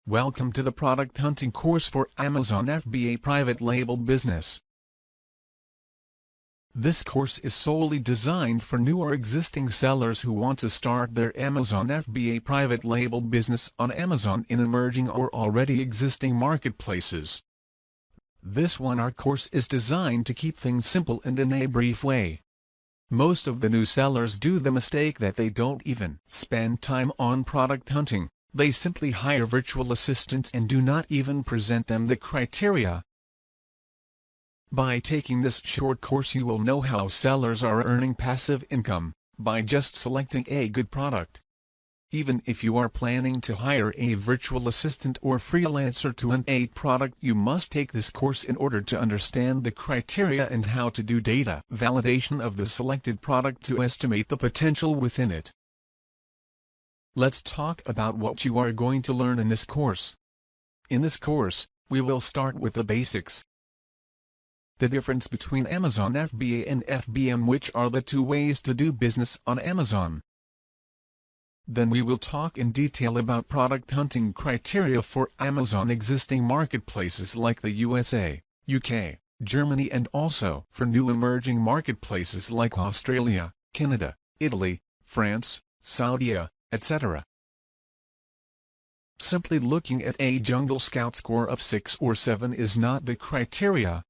Welcome to the Product Hunting course for Amazon FBA Private Label Business. This course is solely designed for new or existing sellers who want to start their Amazon FBA private label business on Amazon in emerging or already existing marketplaces. This one-hour course is designed to keep things simple and in a brief way. Most of the new sellers do the mistake that they don't even spend time on product hunting. They simply hire virtual assistants and do not even present them the criteria. By taking this short course, you will know how sellers are earning passive income by just selecting a good product. Even if you are planning to hire a virtual assistant or freelancer to hunt a product, you must take this course in order to understand the criteria and how to do data validation of the selected product to estimate the potential within it. Let's talk about what you are going to learn in this course. In this course, we will start with the basics. The difference between Amazon FBA and FBM, which are the two ways to do business on Amazon. Then we will talk in detail about product hunting criteria for Amazon existing marketplaces like the USA, UK, Germany, and also for new emerging marketplaces like Australia, Canada, Italy, France, Saudi, etc. Simply looking at a Jungle Scout score of 6 or 7 is not the criteria.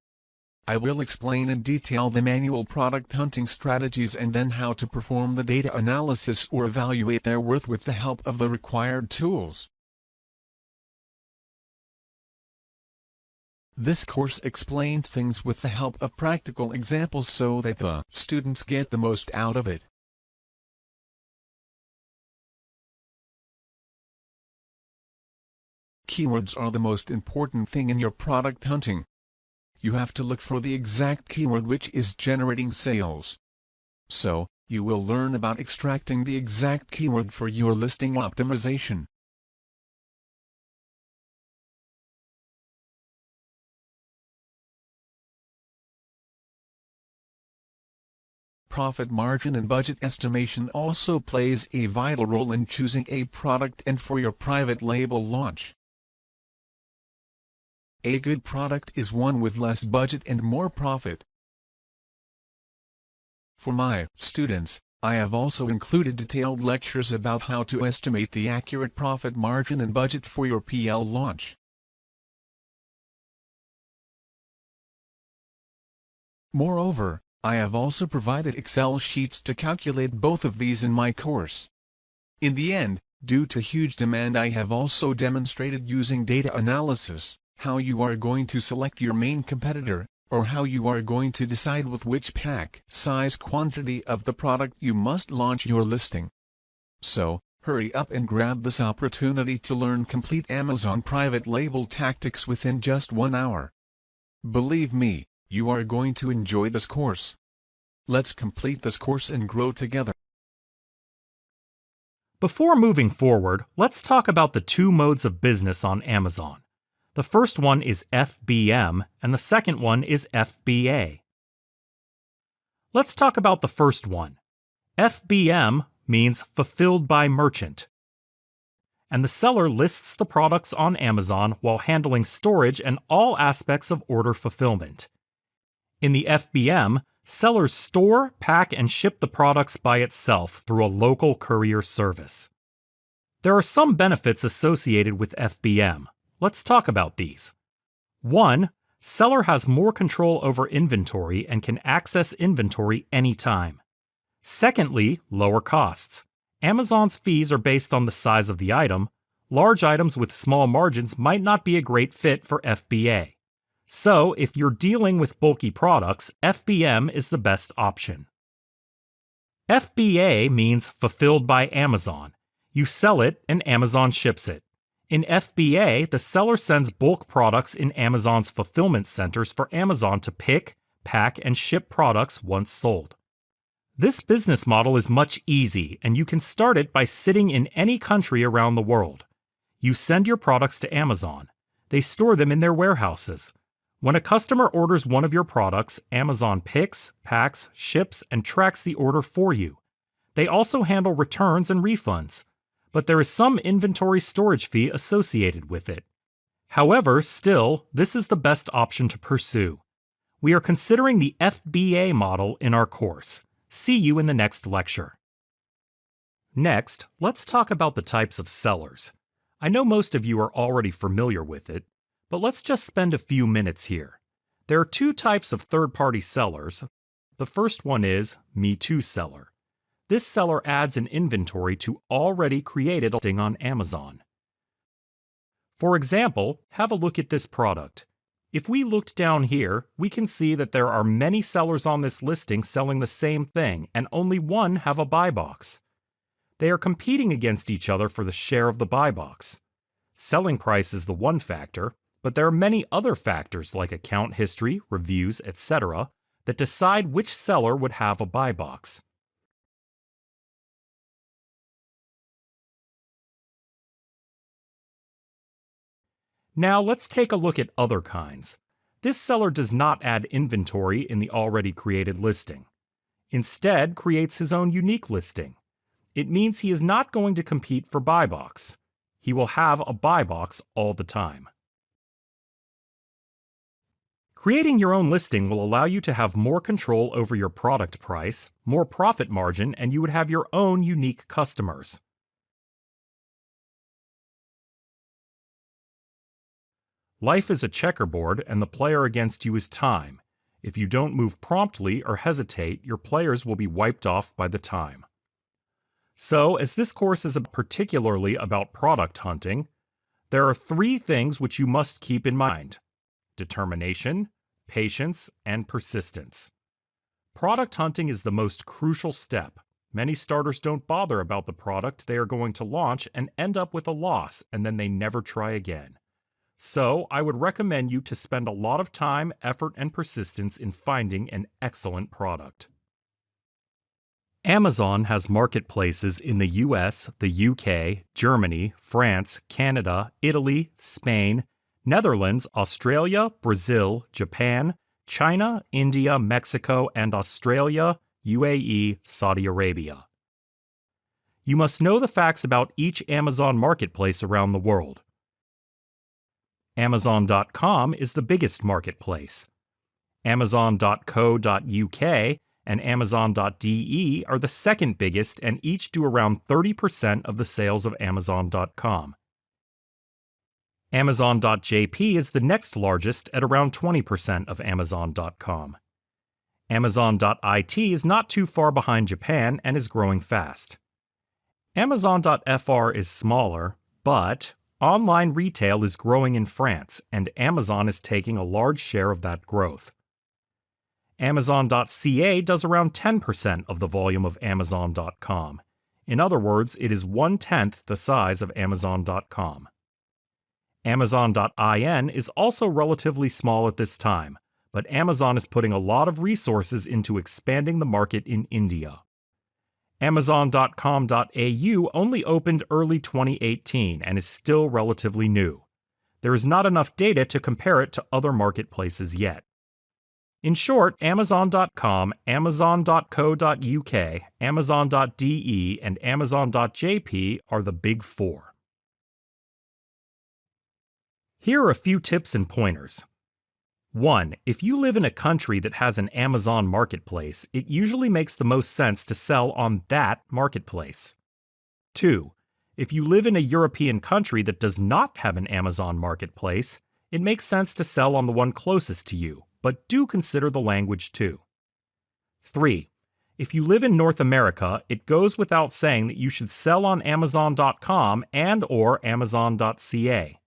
I will explain in detail the manual product hunting strategies and then how to perform the data analysis or evaluate their worth with the help of the required tools. This course explains things with the help of practical examples so that the students get the most out of it. Keywords are the most important thing in your product hunting. You have to look for the exact keyword which is generating sales. So, you will learn about extracting the exact keyword for your listing optimization. Profit margin and budget estimation also plays a vital role in choosing a product and for your private label launch. A good product is one with less budget and more profit. For my students, I have also included detailed lectures about how to estimate the accurate profit margin and budget for your PL launch. Moreover, I have also provided Excel sheets to calculate both of these in my course. In the end, due to huge demand, I have also demonstrated using data analysis how you are going to select your main competitor, or how you are going to decide with which pack size quantity of the product you must launch your listing. So, hurry up and grab this opportunity to learn complete Amazon private label tactics within just 1 hour. Believe me, you are going to enjoy this course. Let's complete this course and grow together. Before moving forward, let's talk about the two modes of business on Amazon. The first one is FBM, and the second one is FBA. Let's talk about the first one. FBM means Fulfilled by Merchant, and the seller lists the products on Amazon while handling storage and all aspects of order fulfillment. In the FBM, sellers store, pack, and ship the products by itself through a local courier service. There are some benefits associated with FBM. Let's talk about these. 1. Seller has more control over inventory and can access inventory anytime. Secondly, lower costs. Amazon's fees are based on the size of the item. Large items with small margins might not be a great fit for FBA. So, if you're dealing with bulky products, FBM is the best option. FBA means Fulfilled by Amazon. You sell it and Amazon ships it. In FBA, the seller sends bulk products in Amazon's fulfillment centers for Amazon to pick, pack, and ship products once sold. This business model is much easy, and you can start it by sitting in any country around the world. You send your products to Amazon. They store them in their warehouses. When a customer orders one of your products, Amazon picks, packs, ships, and tracks the order for you. They also handle returns and refunds. but there is some inventory storage fee associated with it. However, still, this is the best option to pursue. We are considering the FBA model in our course. See you in the next lecture. Next, let's talk about the types of sellers. I know most of you are already familiar with it, but let's just spend a few minutes here. There are two types of third-party sellers. The first one is Me Too seller. This seller adds an inventory to already created listing on Amazon. For example, have a look at this product. If we looked down here, we can see that there are many sellers on this listing selling the same thing, and only one have a buy box. They are competing against each other for the share of the buy box. Selling price is the one factor, but there are many other factors like account history, reviews, etc., that decide which seller would have a buy box. Now let's take a look at other kinds. This seller does not add inventory in the already created listing. Instead, creates his own unique listing. It means he is not going to compete for buy box. He will have a buy box all the time. Creating your own listing will allow you to have more control over your product price, more profit margin, and you would have your own unique customers. Life is a checkerboard, and the player against you is time. If you don't move promptly or hesitate, your players will be wiped off by the time. So, as this course is particularly about product hunting, there are three things which you must keep in mind: determination, patience, and persistence. Product hunting is the most crucial step. Many starters don't bother about the product they are going to launch and end up with a loss, and then they never try again. So, I would recommend you to spend a lot of time, effort, and persistence in finding an excellent product. Amazon has marketplaces in the US, the UK, Germany, France, Canada, Italy, Spain, Netherlands, Australia, Brazil, Japan, China, India, Mexico, and Australia, UAE, Saudi Arabia. You must know the facts about each Amazon marketplace around the world. Amazon.com is the biggest marketplace. Amazon.co.uk and Amazon.de are the second biggest and each do around 30% of the sales of Amazon.com. Amazon.jp is the next largest at around 20% of Amazon.com. Amazon.it is not too far behind Japan and is growing fast. Amazon.fr is smaller, but online retail is growing in France, and Amazon is taking a large share of that growth. Amazon.ca does around 10% of the volume of Amazon.com. In other words, it is 1/10 the size of Amazon.com. Amazon.in is also relatively small at this time, but Amazon is putting a lot of resources into expanding the market in India. Amazon.com.au only opened early 2018 and is still relatively new. There is not enough data to compare it to other marketplaces yet. In short, Amazon.com, Amazon.co.uk, Amazon.de, and Amazon.jp are the big four. Here are a few tips and pointers. 1. If you live in a country that has an Amazon marketplace, it usually makes the most sense to sell on that marketplace. 2. If you live in a European country that does not have an Amazon marketplace, it makes sense to sell on the one closest to you, but do consider the language too. 3. If you live in North America, it goes without saying that you should sell on Amazon.com and/or Amazon.ca.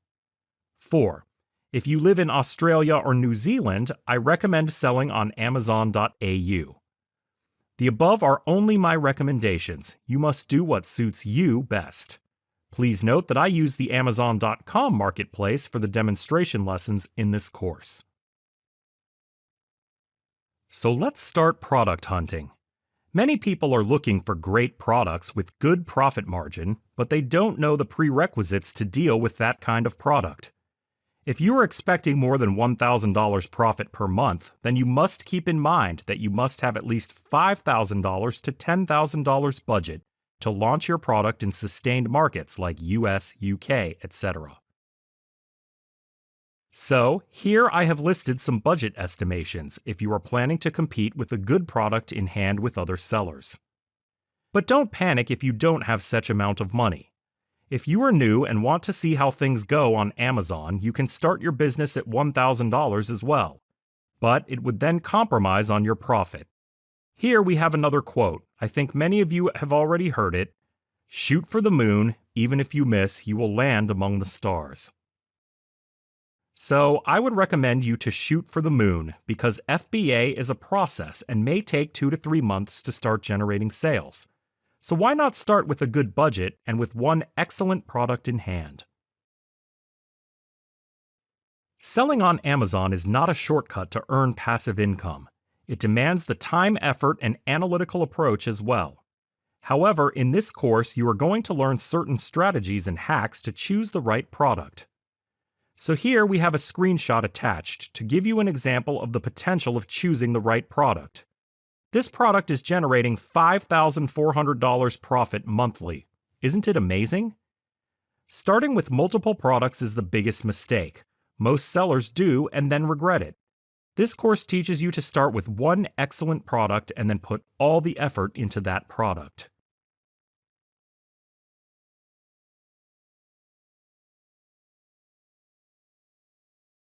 4. If you live in Australia or New Zealand, I recommend selling on Amazon.au. The above are only my recommendations. You must do what suits you best. Please note that I use the Amazon.com marketplace for the demonstration lessons in this course. So let's start product hunting. Many people are looking for great products with good profit margin, but they don't know the prerequisites to deal with that kind of product. If you are expecting more than $1,000 profit per month, then you must keep in mind that you must have at least $5,000 to $10,000 budget to launch your product in sustained markets like US, UK, etc. So, here I have listed some budget estimations if you are planning to compete with a good product in hand with other sellers. But don't panic if you don't have such amount of money. If you are new and want to see how things go on Amazon, you can start your business at $1,000 as well. But it would then compromise on your profit. Here we have another quote. I think many of you have already heard it. Shoot for the moon. Even if you miss, you will land among the stars. So I would recommend you to shoot for the moon because FBA is a process and may take 2 to 3 months to start generating sales. So why not start with a good budget and with one excellent product in hand? Selling on Amazon is not a shortcut to earn passive income. It demands the time, effort, and analytical approach as well. However, in this course, you are going to learn certain strategies and hacks to choose the right product. So here we have a screenshot attached to give you an example of the potential of choosing the right product. This product is generating $5,400 profit monthly. Isn't it amazing? Starting with multiple products is the biggest mistake. Most sellers do and then regret it. This course teaches you to start with one excellent product and then put all the effort into that product.